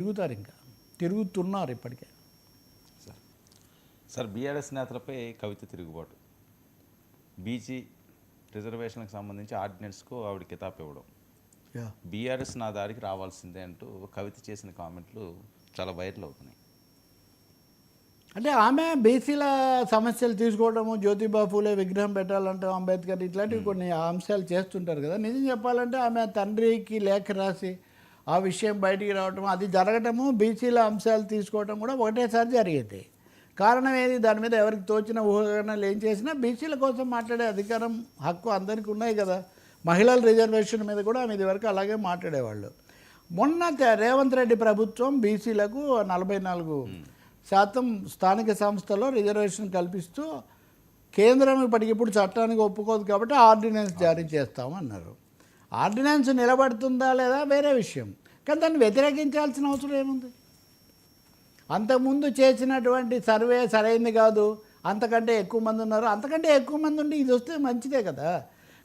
తిరుగుతారు, ఇంకా తిరుగుతున్నారు ఇప్పటికే. సార్ బీఆర్ఎస్ నేతలపై కవిత తిరుగుబాటు, బీసీ రిజర్వేషన్కి సంబంధించి ఆర్డినెన్స్కు ఆవిడ కితాబ్ ఇవ్వడం, బీఆర్ఎస్ నా దారికి రావాల్సిందే అంటూ కవిత చేసిన కామెంట్లు చాలా వైరల్ అవుతున్నాయి. అంటే ఆమె బీసీల సమస్యలు తీసుకోవడము, జ్యోతిబా ఫూలే విగ్రహం పెట్టాలంటే అంబేద్కర్, ఇట్లాంటివి కొన్ని అంశాలు చేస్తుంటారు కదా. నిజం చెప్పాలంటే ఆమె తండ్రికి లేఖ రాసి ఆ విషయం బయటికి రావటం, అది జరగటము, బీసీల అంశాలు తీసుకోవటం కూడా ఒకటేసారి జరిగేది. కారణం ఏది? దాని మీద ఎవరికి తోచిన ఊహలు ఏం చేసినా బీసీల కోసం మాట్లాడే అధికారం, హక్కు అందరికీ ఉన్నాయి కదా. మహిళల రిజర్వేషన్ మీద కూడా ఆమె ఇదివరకు అలాగే మాట్లాడేవాళ్ళు. మొన్న రేవంత్ రెడ్డి ప్రభుత్వం బీసీలకు 44% స్థానిక సంస్థలో రిజర్వేషన్ కల్పిస్తూ కేంద్రం ఇప్పటికిప్పుడు చట్టానికి ఒప్పుకోదు కాబట్టి ఆర్డినెన్స్ జారీ చేస్తామన్నారు. ఆర్డినెన్స్ నిలబడుతుందా లేదా వేరే విషయం, కానీ దాన్ని వ్యతిరేకించాల్సిన అవసరం ఏముంది? అంతకుముందు చేసినటువంటి సర్వే సరైంది కాదు, అంతకంటే ఎక్కువ మంది ఉన్నారు, అంతకంటే ఎక్కువ మంది ఉండి ఇది వస్తే మంచిదే కదా.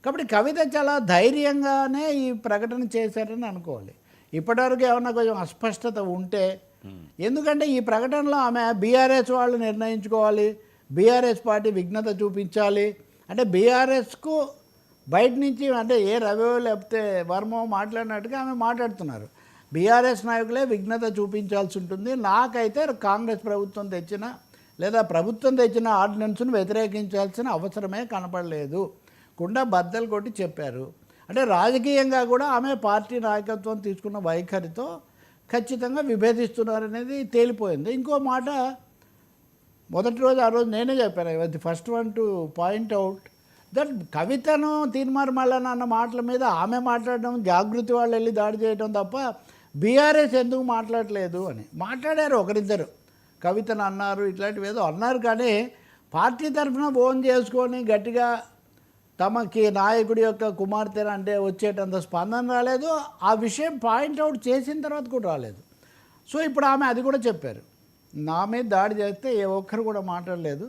కాబట్టి కవిత చాలా ధైర్యంగానే ఈ ప్రకటన చేశారని అనుకోవాలి. ఇప్పటివరకు ఏమన్నా కొంచెం అస్పష్టత ఉంటే, ఎందుకంటే ఈ ప్రకటనలో ఆమె బీఆర్ఎస్ వాళ్ళు నిర్ణయించుకోవాలి, బీఆర్ఎస్ పార్టీ విఘ్నత చూపించాలి అంటే బీఆర్ఎస్కు బయట నుంచి అంటే ఏ రవో లేకపోతే వర్మో మాట్లాడినట్టుగా ఆమె మాట్లాడుతున్నారు. బీఆర్ఎస్ నాయకులే విఘ్నత చూపించాల్సి ఉంటుంది. నాకైతే కాంగ్రెస్ ప్రభుత్వం తెచ్చిన లేదా ప్రభుత్వం తెచ్చిన ఆర్డినెన్స్ను వ్యతిరేకించాల్సిన అవసరమే కనపడలేదు, కుండా బద్దలు కొట్టి చెప్పారు. అంటే రాజకీయంగా కూడా ఆమె పార్టీ నాయకత్వం తీసుకున్న వైఖరితో ఖచ్చితంగా విభేదిస్తున్నారనేది తేలిపోయింది. ఇంకో మాట, మొదటి రోజు ఆ రోజు నేనే చెప్పాను, the first one to point out that కవితను తీర్మార్మల్లన అన్న మాటల మీద ఆమె మాట్లాడడం, జాగృతి వాళ్ళు వెళ్ళి దాడి చేయడం తప్ప బీఆర్ఎస్ ఎందుకు మాట్లాడలేదు అని. మాట్లాడారు ఒకరిద్దరు, కవితను అన్నారు, ఇట్లాంటివి ఏదో అన్నారు, కానీ పార్టీ తరఫున ఓన్ చేసుకొని గట్టిగా తమకి నాయకుడి యొక్క కుమార్తె అంటే వచ్చేటంత స్పందన రాలేదు. ఆ విషయం పాయింట్అవుట్ చేసిన తర్వాత కూడా రాలేదు. సో ఇప్పుడు ఆమె అది కూడా చెప్పారు, నా మీద దాడి చేస్తే ఏ ఒక్కరు కూడా మాట్లాడలేదు,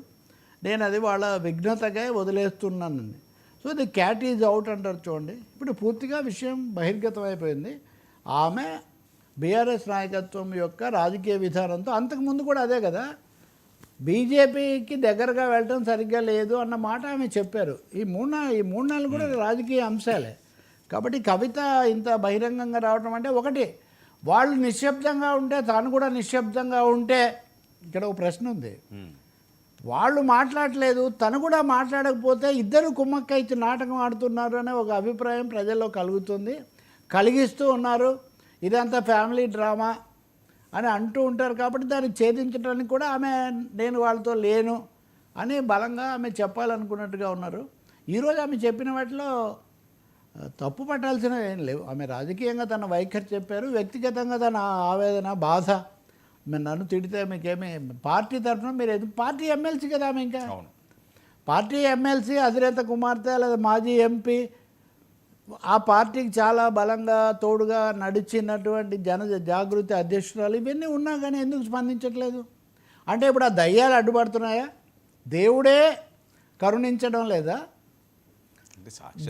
నేను అది వాళ్ళ విఘ్నతగా వదిలేస్తున్నానండి. So the cat is out అంటారు చూడండి. ఇప్పుడు పూర్తిగా విషయం బహిర్గతం అయిపోయింది. ఆమె బీఆర్ఎస్ నాయకత్వం యొక్క రాజకీయ విధానంతో, అంతకుముందు కూడా అదే కదా, బీజేపీకి దగ్గరగా వెళ్ళటం సరిగ్గా లేదు అన్న మాట ఆమె చెప్పారు. ఈ మూడు నెలలు కూడా రాజకీయ అంశాలే. కాబట్టి కవిత ఇంత బహిరంగంగా రావటం అంటే, ఒకటి వాళ్ళు నిశ్శబ్దంగా ఉంటే తాను కూడా నిశ్శబ్దంగా ఉంటే, ఇక్కడ ఒక ప్రశ్న ఉంది. వాళ్ళు మాట్లాడలేదు, తను కూడా మాట్లాడకపోతే ఇద్దరు కుమ్మక్కైతే నాటకం ఆడుతున్నారు అనే ఒక అభిప్రాయం ప్రజల్లో కలుగుతుంది, కలిగిస్తూ ఉన్నారు. ఇదంతా ఫ్యామిలీ డ్రామా అని అంటూ ఉంటారు. కాబట్టి దాన్ని ఛేదించడానికి కూడా ఆమె నేను వాళ్ళతో లేను అని బలంగా ఆమె చెప్పాలనుకున్నట్టుగా ఉన్నారు. ఈరోజు ఆమె చెప్పిన వాటిలో తప్పు పట్టాల్సినవి ఏం లేవు. ఆమె రాజకీయంగా తన వైఖరి చెప్పారు, వ్యక్తిగతంగా తన ఆవేదన, బాధ. మీరు నన్ను తిడితే మీకేమీ, పార్టీ తరఫున మీరు పార్టీ ఎమ్మెల్సీ కదా ఆమె, ఇంకా పార్టీ ఎమ్మెల్సీ, అధినేత కుమార్తె లేదా మాజీ ఎంపీ, ఆ పార్టీకి చాలా బలంగా తోడుగా నడిచినటువంటి జాగృతి అధ్యక్షురాలు, ఇవన్నీ ఉన్నా కానీ ఎందుకు స్పందించట్లేదు? అంటే ఇప్పుడు ఆ దయ్యాలు అడ్డుపడుతున్నాయా? దేవుడే కరుణించడం లేదా?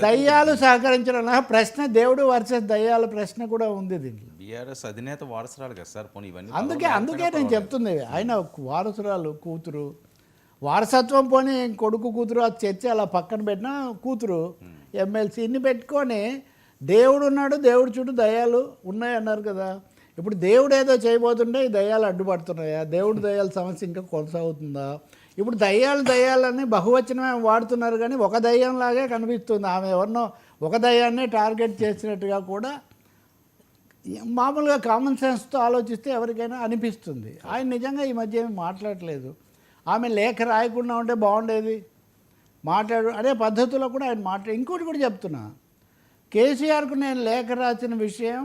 దయ్యాలు సహకరించడం ప్రశ్న, దేవుడు వర్సెస్ దయ్యాల ప్రశ్న కూడా ఉంది దీంట్లో. బీఆర్ఎస్ అధినేత వారసురాలు కదా సార్, పోనీ ఇవన్నీ అందుకే నేను చెప్తుంది, ఆయన వారసురాలు కూతురు, వారసత్వం పోనీ కొడుకు కూతురు అది చర్చ అలా పక్కన పెట్టినా, కూతురు ఎమ్మెల్సీ, ఇన్ని పెట్టుకొని దేవుడు ఉన్నాడు, దేవుడు చుట్టూ దయ్యాలు ఉన్నాయి అన్నారు కదా. ఇప్పుడు దేవుడు ఏదో చేయబోతుంటే ఈ దయ్యాలు అడ్డుపడుతున్నాయా? దేవుడు దయ్యాల సమస్య ఇంకా కొనసాగుతుందా? ఇప్పుడు దయ్యాలని బహువచనమే వాడుతున్నారు, కానీ ఒక దయ్యంలాగే కనిపిస్తుంది. ఆమె ఎవరినో ఒక దయ్యాన్నే టార్గెట్ చేసినట్టుగా కూడా మామూలుగా కామన్ సెన్స్తో ఆలోచిస్తే ఎవరికైనా అనిపిస్తుంది. ఆయన నిజంగా ఈ మధ్య ఏమి మాట్లాడలేదు. ఆమె లేఖ రాయకుండా ఉంటే బాగుండేది, అదే పద్ధతిలో కూడా ఆయన ఇంకోటి కూడా చెప్తున్నా, కేసీఆర్కు నేను లేఖ రాసిన విషయం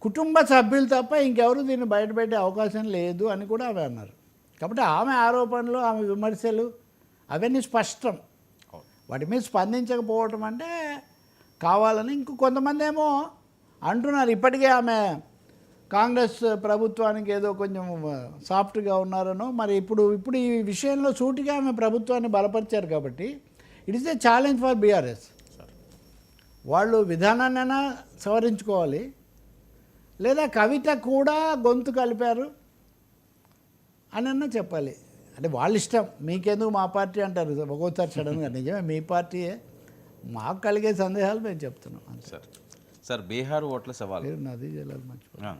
కుటుంబ సభ్యులు తప్ప ఇంకెవరు దీన్ని బయటపెట్టే అవకాశం లేదు అని కూడా ఆమె అన్నారు. కాబట్టి ఆమె ఆరోపణలు, ఆమె విమర్శలు అవన్నీ స్పష్టం. వాటి మీద స్పందించకపోవటం అంటే కావాలని. కొంతమంది ఏమో అంటున్నారు, ఇప్పటికే ఆమె కాంగ్రెస్ ప్రభుత్వానికి ఏదో కొంచెం సాఫ్ట్గా ఉన్నారనో మరి. ఇప్పుడు ఈ విషయంలో సూటిగా ఆమె ప్రభుత్వాన్ని బలపరిచారు కాబట్టి it is a challenge for BRS. వాళ్ళు విధానాన్నైనా సవరించుకోవాలి, లేదా కవిత కూడా గొంతు కలిపారు అని చెప్పాలి. అంటే వాళ్ళ ఇష్టం, మీకెందుకు మా పార్టీ అంటారు ఒక్కోసారి సడన్గా. నిజమే మీ పార్టీయే, మాకు కలిగే సందేహాలు మేము చెప్తున్నాం అంతే. సార్ బీహార్ ఓట్ల సవాల్ నది జలాలు మంచిగా